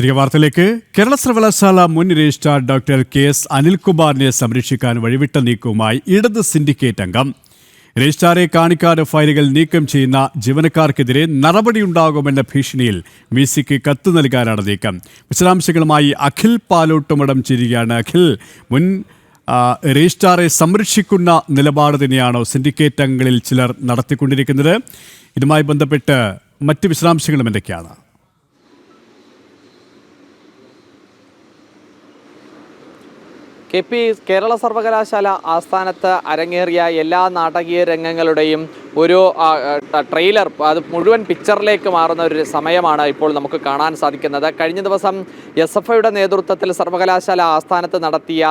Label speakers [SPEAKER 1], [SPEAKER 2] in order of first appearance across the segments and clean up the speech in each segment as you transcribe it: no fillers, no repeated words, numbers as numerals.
[SPEAKER 1] തിരികെ വാർത്തയിലേക്ക്. കേരള സർവകലാശാല മുൻ രജിസ്ട്രാർ ഡോക്ടർ KS അനിൽകുമാറിനെ സംരക്ഷിക്കാൻ വഴിവിട്ട നീക്കവുമായി ഇടത് സിൻഡിക്കേറ്റ് അംഗം. രജിസ്ട്രാറെ കാണിക്കാതെ ഫയലുകൾ നീക്കം ചെയ്യുന്ന ജീവനക്കാർക്കെതിരെ നടപടിയുണ്ടാകുമെന്ന ഭീഷണിയിൽ VC-ക്ക് കത്ത് നൽകാനാണ് നീക്കം. വിശദാംശങ്ങളുമായി അഖിൽ പാലോട്ടുമടം ചേരുകയാണ്. അഖിൽ, മുൻ രജിസ്ട്രാറെ സംരക്ഷിക്കുന്ന നിലപാട് തന്നെയാണോ സിൻഡിക്കേറ്റ് അംഗങ്ങളിൽ ചിലർ നടത്തിക്കൊണ്ടിരിക്കുന്നത്? ഇതുമായി ബന്ധപ്പെട്ട് മറ്റ് വിശദാംശങ്ങളും എന്തൊക്കെയാണ്?
[SPEAKER 2] KP കേരള സർവകലാശാല ആസ്ഥാനത്ത് അരങ്ങേറിയ എല്ലാ നാടകീയ രംഗങ്ങളുടെയും ഒരു ട്രെയിലർ, അത് മുഴുവൻ പിക്ചറിലേക്ക് മാറുന്ന ഒരു സമയമാണ് ഇപ്പോൾ നമുക്ക് കാണാൻ സാധിക്കുന്നത്. കഴിഞ്ഞ ദിവസം SFIയുടെ നേതൃത്വത്തിൽ സർവകലാശാല ആസ്ഥാനത്ത് നടത്തിയ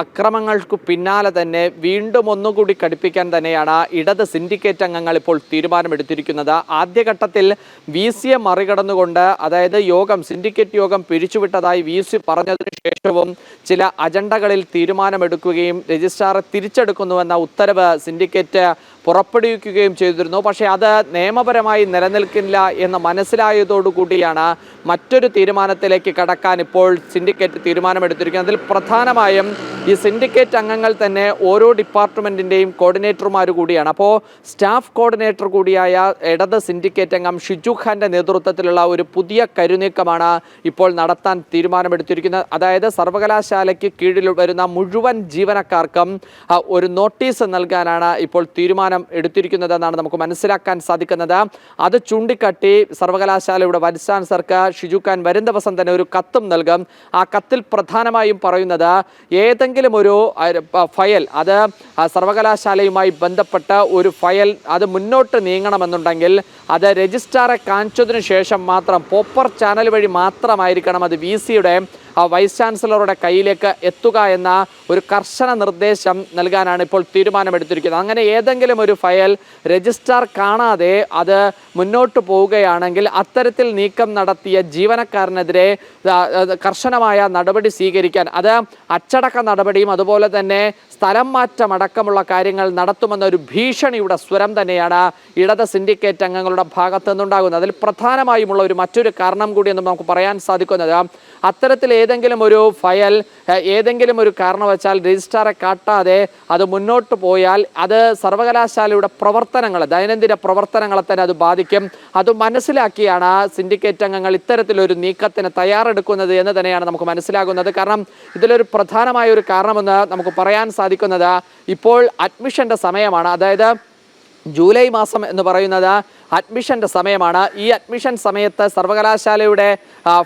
[SPEAKER 2] അക്രമങ്ങൾക്ക് പിന്നാലെ തന്നെ വീണ്ടും ഒന്നുകൂടി കടുപ്പിക്കാൻ തന്നെയാണ് ഇടത് സിൻഡിക്കേറ്റ് അംഗങ്ങൾ ഇപ്പോൾ തീരുമാനമെടുത്തിരിക്കുന്നത്. ആദ്യഘട്ടത്തിൽ VC-യെ മറികടന്നുകൊണ്ട്, അതായത് സിൻഡിക്കേറ്റ് യോഗം പിരിച്ചുവിട്ടതായി VC പറഞ്ഞതിന് ശേഷവും ചില അജണ്ടകളിൽ തീരുമാനമെടുക്കുകയും രജിസ്ട്രാറെ തിരിച്ചെടുക്കുന്നുവെന്ന ഉത്തരവ് സിൻഡിക്കേറ്റ് പുറപ്പെടുവിക്കുകയും ചെയ്തിരുന്നു. പക്ഷേ അത് നിയമപരമായി നിലനിൽക്കില്ല എന്ന് മനസ്സിലായതോടുകൂടിയാണ് മറ്റൊരു തീരുമാനത്തിലേക്ക് കടക്കാൻ ഇപ്പോൾ സിൻഡിക്കേറ്റ് തീരുമാനമെടുത്തിരിക്കുന്നത്. അതിൽ പ്രധാനമായും ഈ സിൻഡിക്കേറ്റ് അംഗങ്ങൾ തന്നെ ഓരോ ഡിപ്പാർട്ട്മെൻറ്റിൻ്റെയും കോർഡിനേറ്റർമാർ കൂടിയാണ്. അപ്പോൾ സ്റ്റാഫ് കോർഡിനേറ്റർ കൂടിയായ ഇടത് സിൻഡിക്കേറ്റ് അംഗം ഷിജു ഖാൻ്റെ നേതൃത്വത്തിലുള്ള ഒരു പുതിയ കരുനീക്കമാണ് ഇപ്പോൾ നടത്താൻ തീരുമാനമെടുത്തിരിക്കുന്നത്. അതായത് സർവകലാശാലയ്ക്ക് കീഴിൽ വരുന്ന മുഴുവൻ ജീവനക്കാർക്കും ഒരു നോട്ടീസ് നൽകാനാണ് ഇപ്പോൾ തീരുമാനം എടുത്തിരിക്കുന്നതെന്നാണ് നമുക്ക് മനസ്സിലാക്കാൻ സാധിക്കുന്നത്. അത് ചൂണ്ടിക്കാട്ടി സർവകലാശാലയുടെ വൈസ് ചാൻസലർക്ക് ഷിജു ഖാൻ വരും ദിവസം തന്നെ ഒരു കത്തും നൽകും. ആ കത്തിൽ പ്രധാനമായും പറയുന്നത്, ഏതെങ്കിലും ഒരു ഫയൽ, അത് സർവകലാശാലയുമായി ബന്ധപ്പെട്ട ഒരു ഫയൽ അത് മുന്നോട്ട് നീങ്ങണമെന്നുണ്ടെങ്കിൽ അത് രജിസ്ട്രാറെ കാണിച്ചതിന് ശേഷം മാത്രം, പോപ്പർ ചാനൽ വഴി മാത്രമായിരിക്കണം അത് VC-യുടെ വൈസ് ചാൻസലറുടെ കയ്യിലേക്ക് എത്തുക എന്ന ഒരു കർശന നിർദ്ദേശം നൽകാനാണ് ഇപ്പോൾ തീരുമാനമെടുത്തിരിക്കുന്നത്. അങ്ങനെ ഏതെങ്കിലും ഒരു ഫയൽ രജിസ്ട്രാർ കാണാതെ അത് മുന്നോട്ട് പോവുകയാണെങ്കിൽ അത്തരത്തിൽ നീക്കം നടത്തിയ ജീവനക്കാരനെതിരെ കർശനമായ നടപടി സ്വീകരിക്കാൻ, അത് അച്ചടക്ക നടപടിയും അതുപോലെ തന്നെ സ്ഥലം മാറ്റമടക്കമുള്ള കാര്യങ്ങൾ നടത്തുമെന്നൊരു ഭീഷണിയുടെ സ്വരം തന്നെയാണ് ഇടത് സിൻഡിക്കേറ്റ് അംഗങ്ങളുടെ ഭാഗത്തു നിന്നുണ്ടാകുന്നത്. അതിൽ പ്രധാനമായുമുള്ള മറ്റൊരു കാരണം കൂടിയെന്ന് നമുക്ക് പറയാൻ സാധിക്കുന്നത്, അത്തരത്തിൽ ഏതെങ്കിലും ഒരു ഫയൽ ഏതെങ്കിലും ഒരു കാരണവശാൽ രജിസ്ട്രാറെ കാട്ടാതെ അത് മുന്നോട്ട് പോയാൽ അത് സർവകലാശാലയുടെ പ്രവർത്തനങ്ങൾ, ദൈനംദിന പ്രവർത്തനങ്ങളെ തന്നെ അത് ബാധിക്കും. അത് മനസ്സിലാക്കിയാണ് സിൻഡിക്കേറ്റ് അംഗങ്ങൾ ഇത്തരത്തിലൊരു നീക്കത്തിന് തയ്യാറെടുക്കുന്നത് എന്ന് തന്നെയാണ് നമുക്ക് മനസ്സിലാകുന്നത്. കാരണം ഇതിലൊരു പ്രധാനമായ ഒരു കാരണമെന്ന് നമുക്ക് പറയാൻ സാധിക്കുന്നത്, ഇപ്പോൾ അഡ്മിഷൻ്റെ സമയമാണ്. അതായത് ജൂലൈ മാസം എന്ന് പറയുന്നത് അഡ്മിഷൻ്റെ സമയമാണ്. ഈ അഡ്മിഷൻ സമയത്ത് സർവകലാശാലയുടെ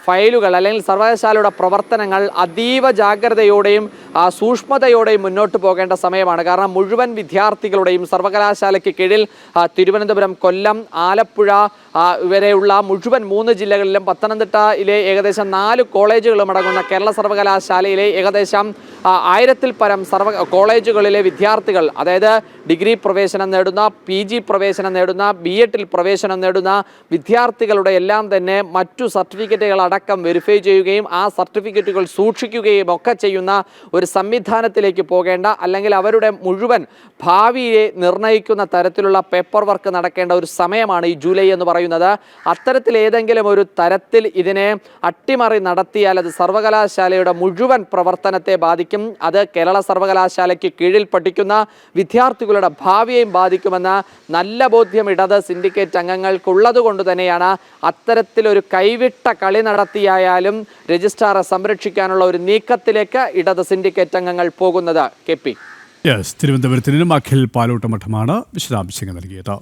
[SPEAKER 2] ഫയലുകൾ അല്ലെങ്കിൽ സർവകലാശാലയുടെ പ്രവർത്തനങ്ങൾ അതീവ ജാഗ്രതയോടെയും സൂക്ഷ്മതയോടെയും മുന്നോട്ട് പോകേണ്ട സമയമാണ്. കാരണം മുഴുവൻ വിദ്യാർത്ഥികളുടെയും സർവകലാശാലയ്ക്ക് കീഴിൽ തിരുവനന്തപുരം, കൊല്ലം, ആലപ്പുഴ വരെയുള്ള മുഴുവൻ 3 ജില്ലകളിലും പത്തനംതിട്ടയിലെ ഏകദേശം 4 കോളേജുകളും അടങ്ങുന്ന കേരള സർവകലാശാലയിലെ ഏകദേശം 1000-ൽ പരം കോളേജുകളിലെ വിദ്യാർത്ഥികൾ, അതായത് ഡിഗ്രി പ്രവേശനം നേടുന്ന, PG പ്രവേശനം നേടുന്ന, B.Ed-ൽ പ്രവേശനം നേടുന്ന വിദ്യാർത്ഥികളുടെ എല്ലാം തന്നെ മറ്റു സർട്ടിഫിക്കറ്റുകൾ അടക്കം വെരിഫൈ ചെയ്യുകയും ആ സർട്ടിഫിക്കറ്റുകൾ സൂക്ഷിക്കുകയും ഒക്കെ ചെയ്യുന്ന ഒരു സംവിധാനത്തിലേക്ക് പോകേണ്ട, അല്ലെങ്കിൽ അവരുടെ മുഴുവൻ ഭാവിയെ നിർണ്ണയിക്കുന്ന തരത്തിലുള്ള പേപ്പർ വർക്ക് നടക്കേണ്ട ഒരു സമയമാണ് ഈ ജൂലൈ എന്ന് പറയുന്നത്. അത്തരത്തിൽ ഏതെങ്കിലും ഒരു തരത്തിൽ ഇതിനെ അട്ടിമറി നടത്തിയാൽ അത് സർവകലാശാലയുടെ മുഴുവൻ പ്രവർത്തനത്തെ ബാധിക്കും. അത് കേരള സർവകലാശാലയ്ക്ക് കീഴിൽ പഠിക്കുന്ന വിദ്യാർത്ഥികളുടെ ഭാവിയെയും ബാധിക്കുമെന്ന നല്ല ബോധ്യം ഇടത് സിൻഡിക്കേറ്റ് അംഗങ്ങൾക്കുള്ളത് കൊണ്ട് തന്നെയാണ് അത്തരത്തിലൊരു കൈവിട്ട കളി നടത്തിയായാലും രജിസ്ട്രാറെ സംരക്ഷിക്കാനുള്ള ഒരു നീക്കത്തിലേക്ക് ഇടത് സിൻഡിക്കേറ്റ് അംഗങ്ങൾ പോകുന്നത്. KP,
[SPEAKER 1] തിരുവനന്തപുരത്ത് നിന്നും അഖിൽ പാലോട്ടുമഠമാണ് വിശദാംശങ്ങൾ നൽകിയത്.